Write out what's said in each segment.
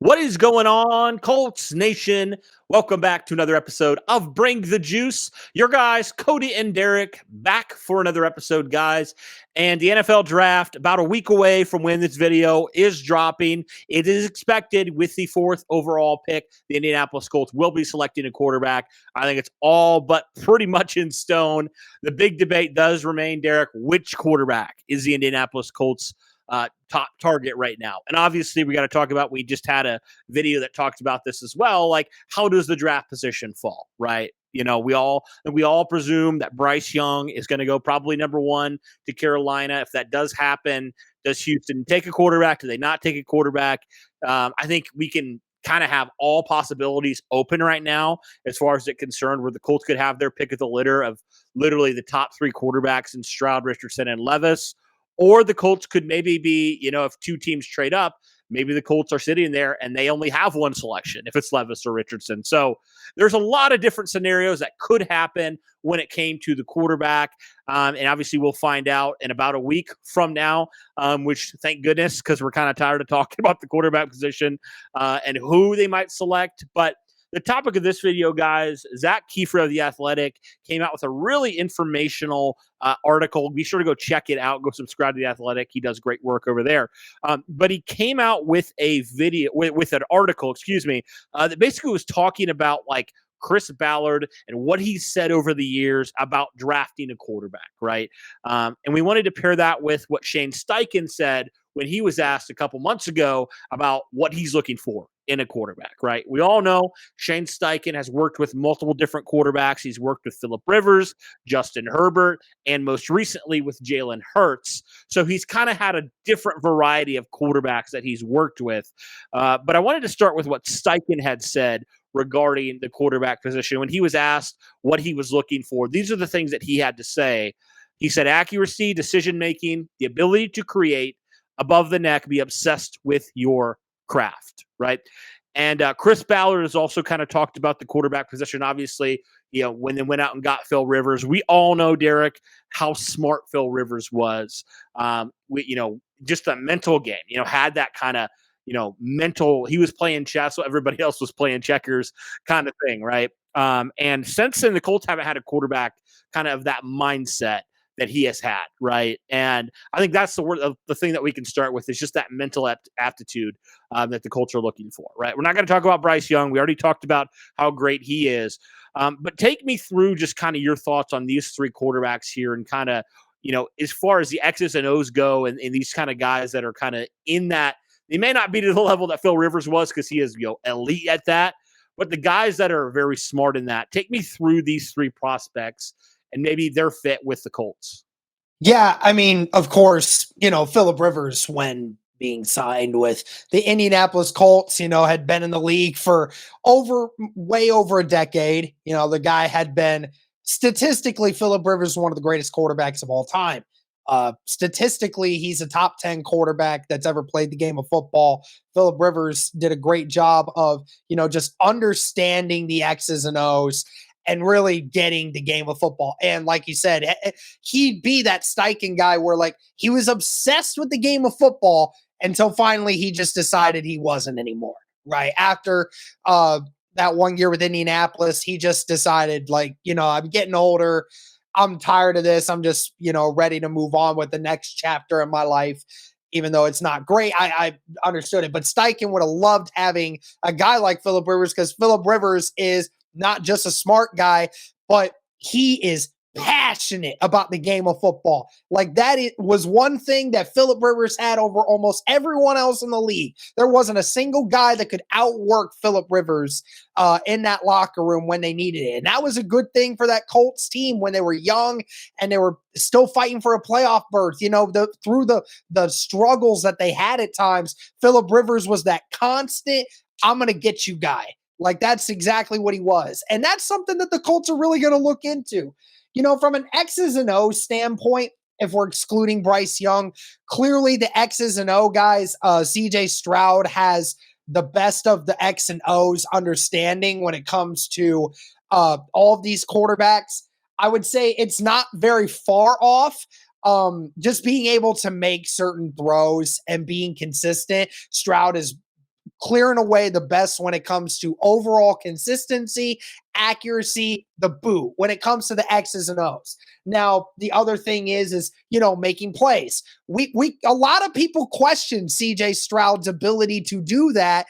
What is going on, Colts Nation? Welcome back to another episode of Bring the Juice. Your guys, Cody and Derek, back for another episode, guys. And the NFL draft, about a week away from when this video is dropping. It is expected with the fourth overall pick, the Indianapolis Colts will be selecting a quarterback. I think it's all but pretty much in stone. The big debate does remain, Derek, which quarterback is the Indianapolis Colts top target right now? And obviously, we got to talk about, we just had a video that talked about this as well. Like, how does the draft position fall, right? You know, we all presume that Bryce Young is going to go probably number one to Carolina. If that does happen, does Houston take a quarterback? Do they not take a quarterback? I think we can kind of have all possibilities open right now as far as it's concerned, where the Colts could have their pick of the litter of literally the top three quarterbacks in Stroud, Richardson, and Levis. Or the Colts could maybe be, you know, if two teams trade up, maybe the Colts are sitting there and they only have one selection if it's Levis or Richardson. So there's a lot of different scenarios that could happen when it came to the quarterback. And obviously we'll find out in about a week from now, which thank goodness, because we're kind of tired of talking about the quarterback position and who they might select. But the topic of this video, guys, Zach Kiefer of The Athletic came out with a really informational article. Be sure to go check it out. Go subscribe to The Athletic. He does great work over there. But he came out with a video, with an article, that basically was talking about like Chris Ballard and what he said over the years about drafting a quarterback, right? And we wanted to pair that with what Shane Steichen said when he was asked a couple months ago about what he's looking for in a quarterback, right? We all know Shane Steichen has worked with multiple different quarterbacks. He's worked with Phillip Rivers, Justin Herbert, and most recently with Jalen Hurts. So he's kind of had a different variety of quarterbacks that he's worked with. But I wanted to start with what Steichen had said regarding the quarterback position. When he was asked what he was looking for, these are the things that he had to say. He said accuracy, decision-making, the ability to create, above the neck, be obsessed with your craft, right? And Chris Ballard has also kind of talked about the quarterback position. Obviously, you know, when they went out and got Phil Rivers, we all know, Derek, how smart Phil Rivers was. Just a mental game, had that kind of, mental, he was playing chess, so everybody else was playing checkers kind of thing, right? And since then, the Colts haven't had a quarterback kind of that mindset that he has had, right? And I think that's the thing that we can start with is just that mental aptitude that the Colts are looking for, right? We're not going to talk about Bryce Young. We already talked about how great he is. But take me through just kind of your thoughts on these three quarterbacks here and kind of, as far as the X's and O's go and these kind of guys that are kind of in that, they may not be to the level that Phil Rivers was because he is, elite at that, but the guys that are very smart in that, take me through these three prospects and maybe their fit with the Colts. Yeah, I mean, of course, Phillip Rivers, when being signed with the Indianapolis Colts, had been in the league for way over a decade. The guy had been statistically, Phillip Rivers is one of the greatest quarterbacks of all time. Statistically, he's a top 10 quarterback that's ever played the game of football. Phillip Rivers did a great job of, just understanding the X's and O's and really getting the game of football. And like you said, he'd be that Steichen guy where like he was obsessed with the game of football until finally he just decided he wasn't anymore, right? After that 1 year with Indianapolis, he just decided like, I'm getting older. I'm tired of this. I'm just, ready to move on with the next chapter in my life. Even though it's not great, I understood it. But Steichen would have loved having a guy like Phillip Rivers because Phillip Rivers is not just a smart guy, but he is passionate about the game of football. Like that was one thing that Phillip Rivers had over almost everyone else in the league. There wasn't a single guy that could outwork Phillip Rivers in that locker room when they needed it. And that was a good thing for that Colts team when they were young and they were still fighting for a playoff berth. Through the struggles that they had at times, Phillip Rivers was that constant, I'm going to get you guy. Like that's exactly what he was. And that's something that the Colts are really going to look into. From an X's and O's standpoint, if we're excluding Bryce Young, clearly the X's and O guys, CJ Stroud has the best of the X and O's understanding when it comes to all of these quarterbacks. I would say it's not very far off. Just being able to make certain throws and being consistent. Stroud is clearing away the best when it comes to overall consistency, accuracy, the boot, when it comes to the X's and O's. Now, the other thing is, making plays. A lot of people question CJ Stroud's ability to do that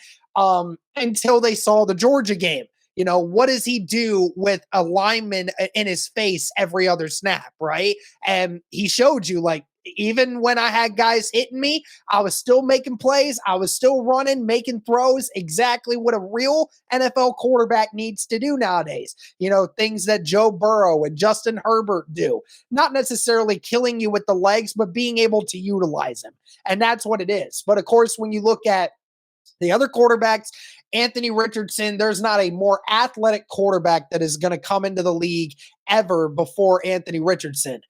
until they saw the Georgia game. What does he do with a lineman in his face every other snap, right? And he showed you, like, even when I had guys hitting me, I was still making plays. I was still running, making throws, exactly what a real NFL quarterback needs to do nowadays. Things that Joe Burrow and Justin Herbert do. Not necessarily killing you with the legs, but being able to utilize them. And that's what it is. But of course, when you look at the other quarterbacks, Anthony Richardson, there's not a more athletic quarterback that is going to come into the league ever before Anthony Richardson.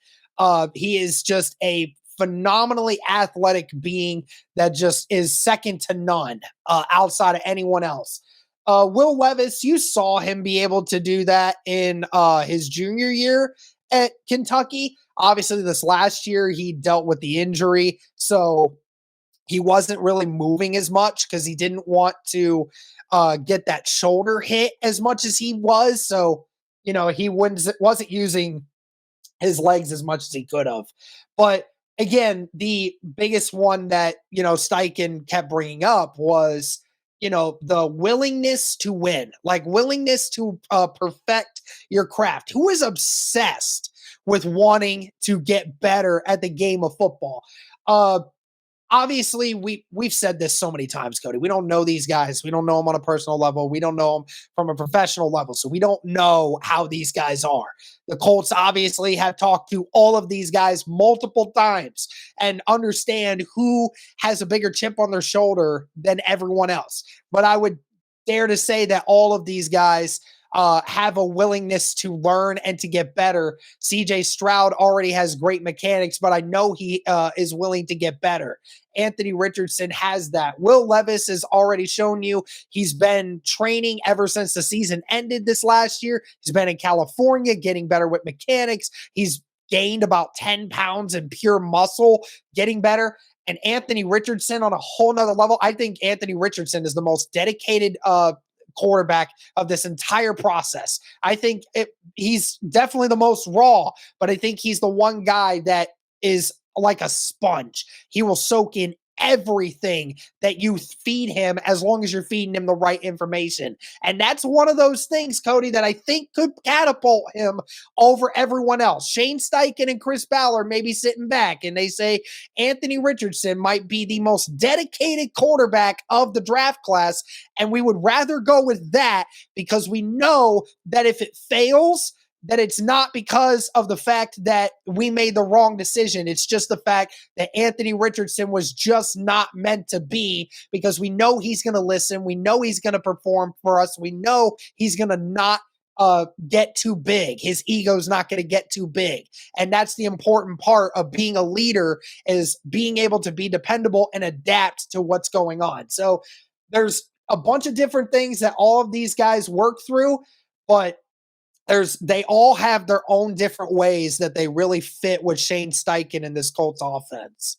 He is just a phenomenally athletic being that just is second to none outside of anyone else. Will Levis, you saw him be able to do that in his junior year at Kentucky. Obviously, this last year he dealt with the injury, so he wasn't really moving as much because he didn't want to get that shoulder hit as much as he was. So, he wasn't using his legs as much as he could have. But again, the biggest one that, Steichen kept bringing up was, the willingness to win, like willingness to perfect your craft. Who is obsessed with wanting to get better at the game of football? Obviously, we've said this so many times, Cody. We don't know these guys. We don't know them on a personal level. We don't know them from a professional level. So we don't know how these guys are. The Colts obviously have talked to all of these guys multiple times and understand who has a bigger chip on their shoulder than everyone else. But I would dare to say that all of these guys have a willingness to learn and to get better. CJ Stroud already has great mechanics, but I know he is willing to get better. Anthony Richardson has that. Will Levis has already shown you he's been training ever since the season ended this last year. He's been in California getting better with mechanics. He's gained about 10 pounds in pure muscle, getting better. And Anthony Richardson on a whole nother level. I think Anthony Richardson is the most dedicated quarterback of this entire process. I think he's definitely the most raw, but I think he's the one guy that is like a sponge. He will soak in everything that you feed him as long as you're feeding him the right information. And that's one of those things, Cody, that I think could catapult him over everyone else. Shane Steichen and Chris Ballard may be sitting back and they say Anthony Richardson might be the most dedicated quarterback of the draft class. And we would rather go with that because we know that if it fails, that it's not because of the fact that we made the wrong decision. It's just the fact that Anthony Richardson was just not meant to be, because we know he's going to listen. We know he's going to perform for us. We know he's going to not get too big. His ego's not going to get too big. And that's the important part of being a leader, is being able to be dependable and adapt to what's going on. So there's a bunch of different things that all of these guys work through, but they all have their own different ways that they really fit with Shane Steichen in this Colts offense.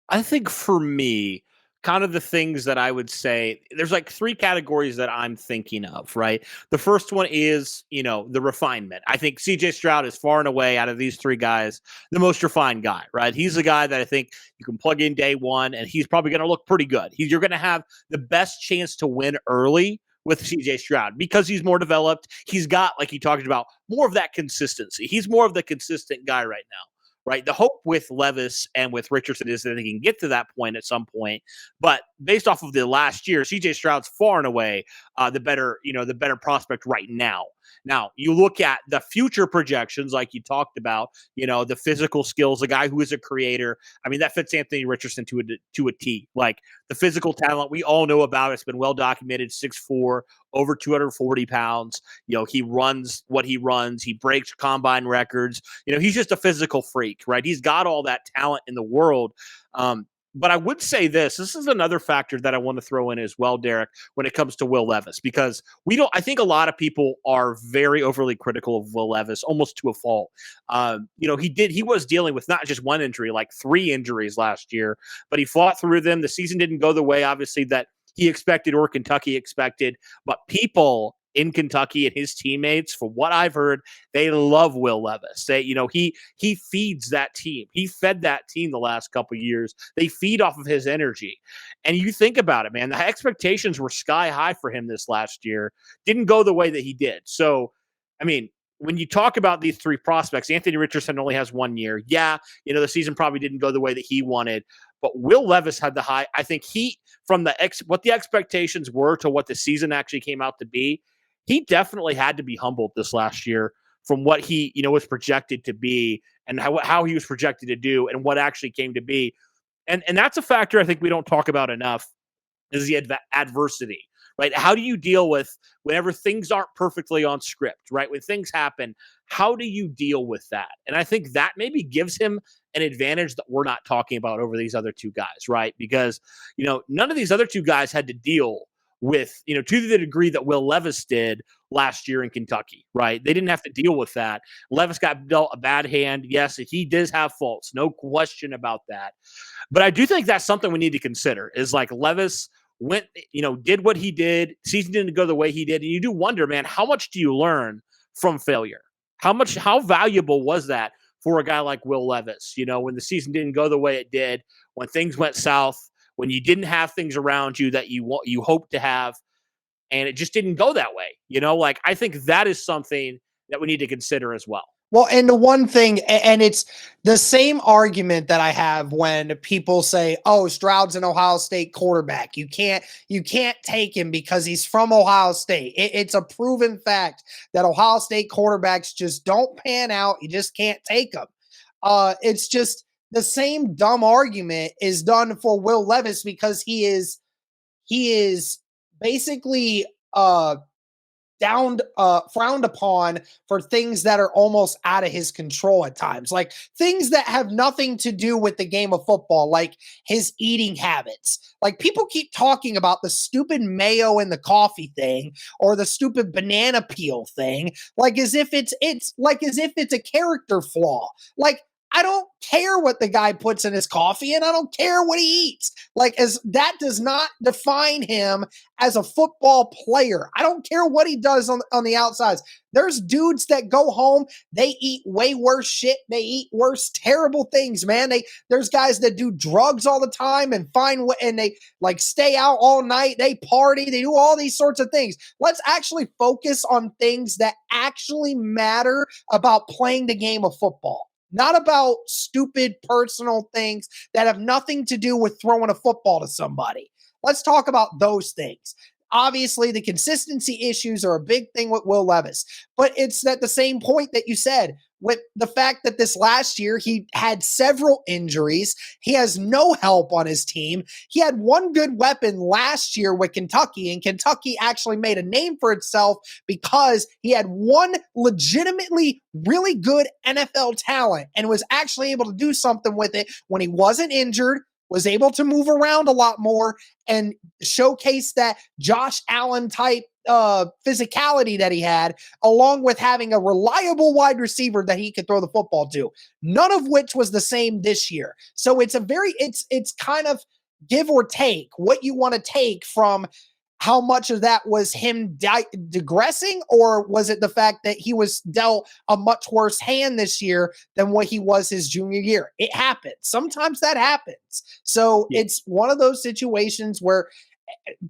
I think for me, kind of the things that I would say, there's like three categories that I'm thinking of, right? The first one is, the refinement. I think CJ Stroud is far and away out of these three guys, the most refined guy, right? He's the guy that I think you can plug in day one and he's probably going to look pretty good. You're going to have the best chance to win early with CJ Stroud because he's more developed. He's got, like you talked about, more of that consistency. He's more of the consistent guy right now, right? The hope with Levis and with Richardson is that they can get to that point at some point. But based off of the last year, CJ Stroud's far and away the better prospect right now. Now, you look at the future projections, like you talked about, the physical skills, a guy who is a creator. I mean, that fits Anthony Richardson to a T. Like the physical talent we all know about, it's been well documented, 6'4", over 240 pounds. He runs what he runs. He breaks combine records. He's just a physical freak, right? He's got all that talent in the world. But I would say this is another factor that I want to throw in as well, Derek, when it comes to Will Levis, because I think a lot of people are very overly critical of Will Levis, almost to a fault. He was dealing with not just one injury, like 3 injuries last year, but he fought through them. The season didn't go the way, obviously, that he expected or Kentucky expected. But people in Kentucky and his teammates, from what I've heard, they love Will Levis. He feeds that team. He fed that team the last couple of years. They feed off of his energy. And you think about it, man, the expectations were sky high for him this last year. Didn't go the way that he did. So, I mean, when you talk about these three prospects, Anthony Richardson only has 1 year. Yeah, the season probably didn't go the way that he wanted, but Will Levis had the high. I think from what the expectations were to what the season actually came out to be, he definitely had to be humbled this last year from what he, was projected to be and how he was projected to do and what actually came to be. And that's a factor I think we don't talk about enough is the adversity, right? How do you deal with whenever things aren't perfectly on script, right? When things happen, how do you deal with that? And I think that maybe gives him an advantage that we're not talking about over these other two guys, right? Because, none of these other two guys had to deal with, to the degree that Will Levis did last year in Kentucky, right? They didn't have to deal with that. Levis got dealt a bad hand. Yes, he does have faults. No question about that. But I do think that's something we need to consider is like Levis went, did what he did. Season didn't go the way he did. And you do wonder, man, how much do you learn from failure? How valuable was that for a guy like Will Levis? When the season didn't go the way it did, when things went south, when you didn't have things around you that you hoped to have, and it just didn't go that way. I think that is something that we need to consider as well. Well, and the one thing, and it's the same argument that I have when people say, "Oh, Stroud's an Ohio State quarterback. You can't take him because he's from Ohio State." It's a proven fact that Ohio State quarterbacks just don't pan out. You just can't take them. It's just the same dumb argument is done for Will Levis because he is basically frowned upon for things that are almost out of his control at times, like things that have nothing to do with the game of football, like his eating habits. Like people keep talking about the stupid mayo in the coffee thing or the stupid banana peel thing, like as if it's a character flaw. Like, I don't care what the guy puts in his coffee and I don't care what he eats. As that does not define him as a football player. I don't care what he does on the outsides. There's dudes that go home, they eat way worse shit. They eat worse, terrible things, man. There's guys that do drugs all the time and they stay out all night. They party. They do all these sorts of things. Let's actually focus on things that actually matter about playing the game of football. Not about stupid personal things that have nothing to do with throwing a football to somebody. Let's talk about those things. Obviously, the consistency issues are a big thing with Will Levis, but it's at the same point that you said with the fact that this last year he had several injuries. He has no help on his team. He had one good weapon last year with Kentucky, and Kentucky actually made a name for itself because he had one legitimately really good NFL talent and was actually able to do something with it when he wasn't injured, was able to move around a lot more and showcase that Josh Allen type physicality that he had, along with having a reliable wide receiver that he could throw the football to, none of which was the same this year. So it's kind of give or take what you want to take from how much of that was him digressing, or was it the fact that he was dealt a much worse hand this year than what he was his junior year? It happens. Sometimes that happens. So It's one of those situations where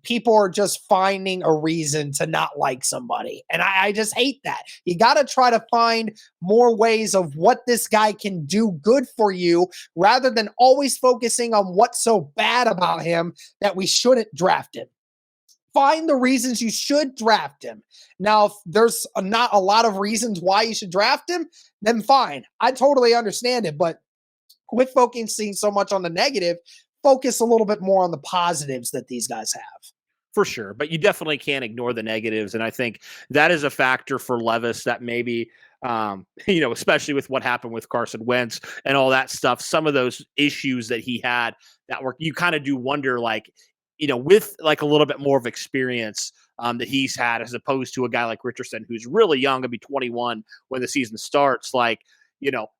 people are just finding a reason to not like somebody. And I just hate that. You got to try to find more ways of what this guy can do good for you rather than always focusing on what's so bad about him that we shouldn't draft him. Find the reasons you should draft him. Now, if there's not a lot of reasons why you should draft him, then fine. I totally understand it. But quit focusing so much on the negative. Focus a little bit more on the positives that these guys have. For sure. But you definitely can't ignore the negatives. And I think that is a factor for Levis that maybe, especially with what happened with Carson Wentz and all that stuff, some of those issues that he had that were, you kind of do wonder, with a little bit more of experience that he's had, as opposed to a guy like Richardson, who's really young, gonna be 21 when the season starts.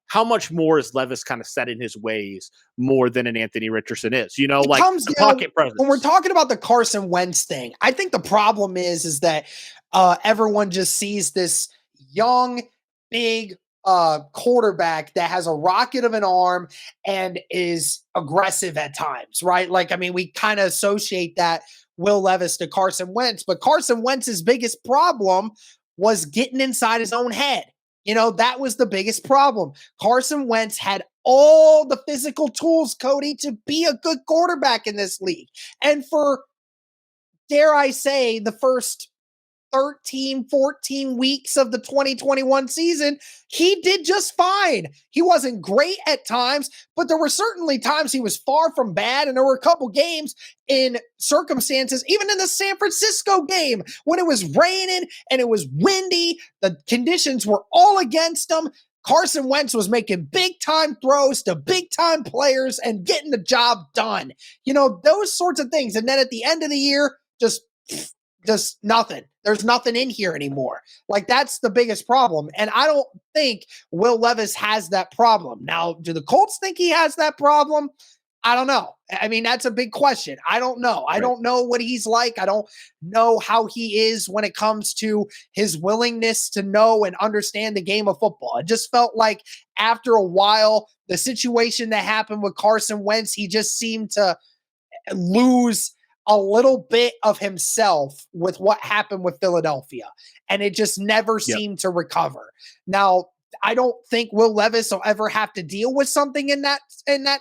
how much more is Levis kind of set in his ways more than an Anthony Richardson is? It Like comes the down pocket presence. when we're talking about the Carson Wentz thing. I think the problem is that everyone just sees this young, big quarterback that has a rocket of an arm and is aggressive at times, right? Like, I mean, we kind of associate that Will Levis to Carson Wentz, but Carson Wentz's biggest problem was getting inside his own head. That was the biggest problem. Carson Wentz had all the physical tools, Cody, to be a good quarterback in this league. And for, dare I say, the first 13, 14 weeks of the 2021 season, he did just fine. He wasn't great at times, but there were certainly times he was far from bad. And there were a couple games in circumstances, even in the San Francisco game, when it was raining and it was windy, the conditions were all against him. Carson Wentz was making big time throws to big time players and getting the job done. Those sorts of things. And then at the end of the year, just nothing. There's nothing in here anymore. Like, that's the biggest problem. And I don't think Will Levis has that problem. Now, do the Colts think he has that problem? I don't know. I mean, that's a big question. I don't know. I don't know what he's like. I don't know how he is when it comes to his willingness to know and understand the game of football. It just felt like after a while, the situation that happened with Carson Wentz, he just seemed to lose a little bit of himself with what happened with Philadelphia. And it just never seemed to recover. Now, I don't think Will Levis will ever have to deal with something in that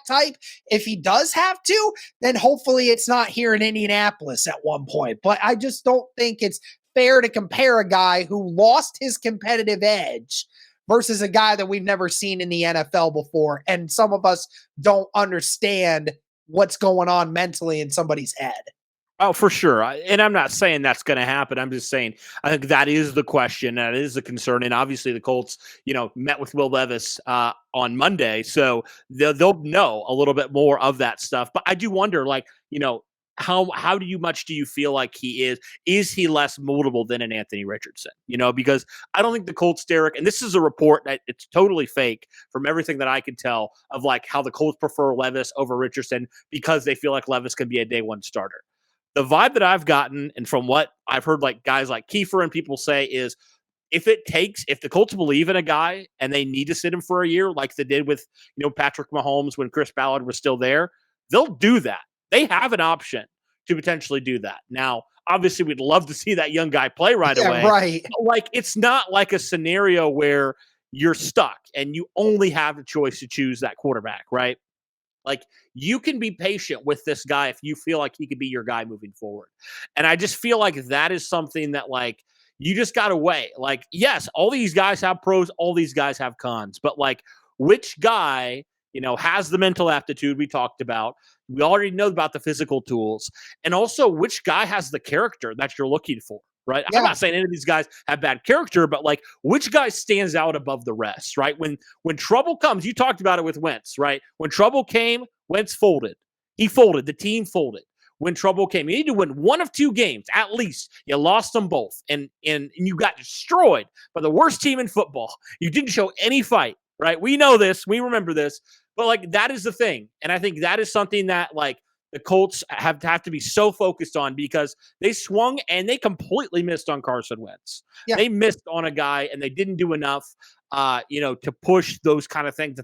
type. If he does have to, then hopefully it's not here in Indianapolis at one point. But I just don't think it's fair to compare a guy who lost his competitive edge versus a guy that we've never seen in the NFL before. And some of us don't understand what's going on mentally in somebody's head. Oh, for sure. And I'm not saying that's going to happen. I'm just saying I think that is the question. That is the concern. And obviously the Colts, met with Will Levis on Monday. So they'll know a little bit more of that stuff. But I do wonder, how much do you feel like he is? Is he less moldable than an Anthony Richardson? Because I don't think the Colts, Derek, and this is a report that it's totally fake from everything that I can tell of like how the Colts prefer Levis over Richardson because they feel like Levis can be a day one starter. The vibe that I've gotten, and from what I've heard, like guys like Kiefer and people say, is if the Colts believe in a guy and they need to sit him for a year, like they did with Patrick Mahomes when Chris Ballard was still there, they'll do that. They have an option to potentially do that. Now, obviously, we'd love to see that young guy play right away. Right. Like, it's not like a scenario where you're stuck and you only have the choice to choose that quarterback, right? Like, you can be patient with this guy if you feel like he could be your guy moving forward. And I just feel like that is something that, like, you just got to weigh. Like, yes, all these guys have pros, all these guys have cons, but like, which guy, has the mental aptitude we talked about? We already know about the physical tools, and also which guy has the character that you're looking for. Right. Yeah. I'm not saying any of these guys have bad character, but like, which guy stands out above the rest, right? When trouble comes, you talked about it with Wentz, right? When trouble came, Wentz folded. He folded. The team folded. When trouble came, you need to win one of two games, at least. You lost them both, and you got destroyed by the worst team in football. You didn't show any fight, right? We know this. We remember this. But like, that is the thing. And I think that is something that like, the Colts have to be so focused on because they swung and they completely missed on Carson Wentz. Yeah. They missed on a guy and they didn't do enough, to push those kind of things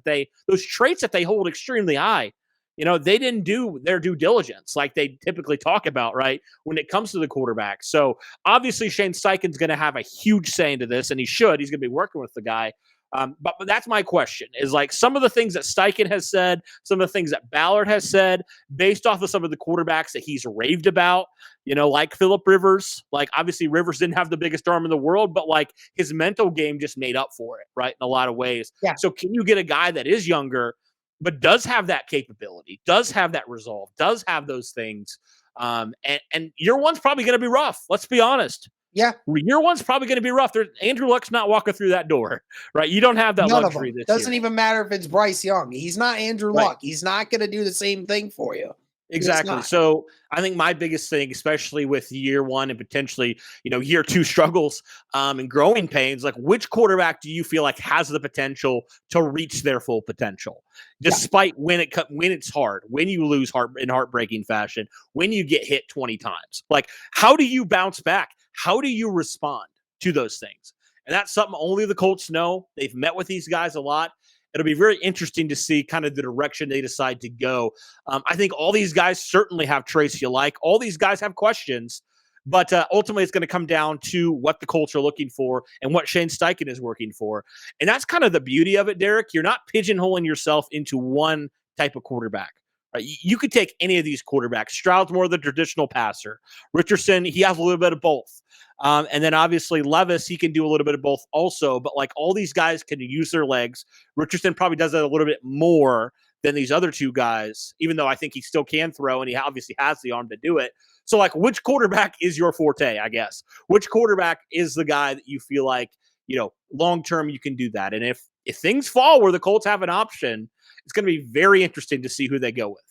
those traits that they hold extremely high. They didn't do their due diligence like they typically talk about, right, when it comes to the quarterback. So obviously Shane Steichen's going to have a huge say into this, and he should. He's going to be working with the guy. But that's my question is like some of the things that Steichen has said, some of the things that Ballard has said based off of some of the quarterbacks that he's raved about, like Phillip Rivers. Like, obviously Rivers didn't have the biggest arm in the world, but like his mental game just made up for it, right, in a lot of ways. Yeah. So can you get a guy that is younger but does have that capability, does have that resolve, does have those things? And year one's probably going to be rough. Let's be honest. Yeah. Year one's probably going to be rough. Andrew Luck's not walking through that door, right? You don't have that luxury this year. Doesn't even matter if it's Bryce Young. He's not Andrew Luck. He's not going to do the same thing for you. It's Exactly. not. So I think my biggest thing, especially with year one and potentially, year two struggles and growing pains, like which quarterback do you feel like has the potential to reach their full potential, Yeah. despite when it's hard, when you lose in heartbreaking fashion, when you get hit 20 times? Like, how do you bounce back? How do you respond to those things? And that's something only the Colts know. They've met with these guys a lot. It'll be very interesting to see kind of the direction they decide to go. I think all these guys certainly have traits you like. All these guys have questions, but ultimately it's going to come down to what the Colts are looking for and what Shane Steichen is working for. And that's kind of the beauty of it, Derek. You're not pigeonholing yourself into one type of quarterback. Right? You could take any of these quarterbacks. Stroud's more the traditional passer. Richardson, he has a little bit of both. And then obviously Levis, he can do a little bit of both also. But like all these guys can use their legs. Richardson probably does that a little bit more than these other two guys, even though I think he still can throw and he obviously has the arm to do it. So, like, which quarterback is your forte, I guess? Which quarterback is the guy that you feel like, long term you can do that? And if things fall where the Colts have an option, it's going to be very interesting to see who they go with.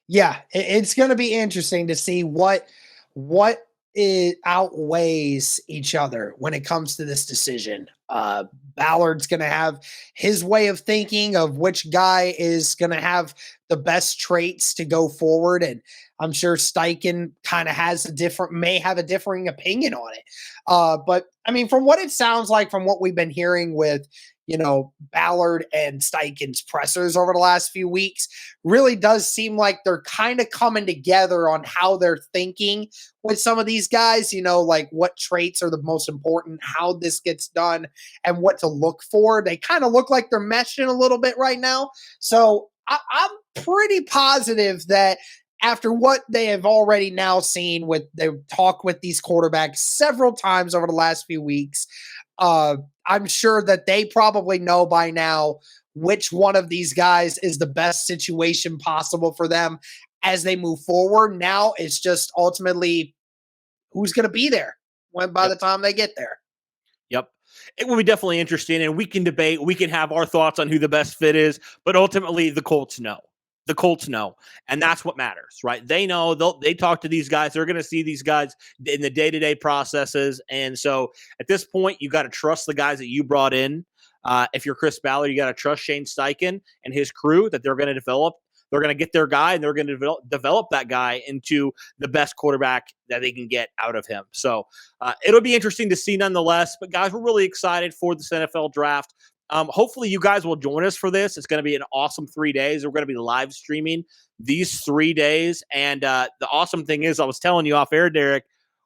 Yeah, it's going to be interesting to see what it outweighs each other when it comes to this decision. Ballard's going to have his way of thinking of which guy is going to have the best traits to go forward, and I'm sure Steichen kind of may have a differing opinion on it. But I mean, from what it sounds like, from what we've been hearing with Ballard and Steichen's pressers over the last few weeks, really does seem like they're kind of coming together on how they're thinking with some of these guys, like what traits are the most important, how this gets done, and what to look for. They kind of look like they're meshing a little bit right now. So I'm pretty positive that after what they have already now seen they talk with these quarterbacks several times over the last few weeks, I'm sure that they probably know by now which one of these guys is the best situation possible for them as they move forward. Now it's just ultimately who's going to be there by the time they get there. Yep. It will be definitely interesting, and we can debate. We can have our thoughts on who the best fit is, but ultimately the Colts know. The Colts know, and that's what matters, right? They know. They talk to these guys. They're going to see these guys in the day-to-day processes, and so at this point, you got to trust the guys that you brought in. If you're Chris Ballard, you got to trust Shane Steichen and his crew that they're going to develop. They're going to get their guy, and they're going to develop that guy into the best quarterback that they can get out of him. So it'll be interesting to see nonetheless. But, guys, we're really excited for this NFL draft. Hopefully you guys will join us for this. It's going to be an awesome 3 days. We're going to be live streaming these 3 days. And the awesome thing is, I was telling you off air, Derek,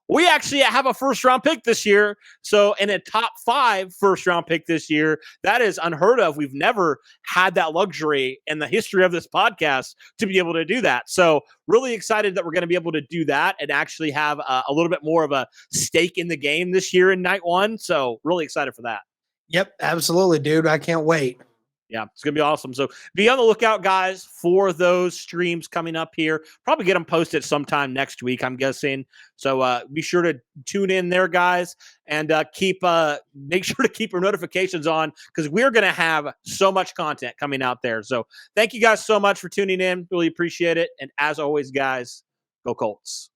we actually have a first-round pick this year. So in a top 5 first-round pick this year, that is unheard of. We've never had that luxury in the history of this podcast to be able to do that. So really excited that we're going to be able to do that and actually have a little bit more of a stake in the game this year in night one. So really excited for that. Yep, absolutely, dude. I can't wait. Yeah, it's going to be awesome. So be on the lookout, guys, for those streams coming up here. Probably get them posted sometime next week, I'm guessing. So be sure to tune in there, guys, and make sure to keep your notifications on because we're going to have so much content coming out there. So thank you guys so much for tuning in. Really appreciate it. And as always, guys, go Colts.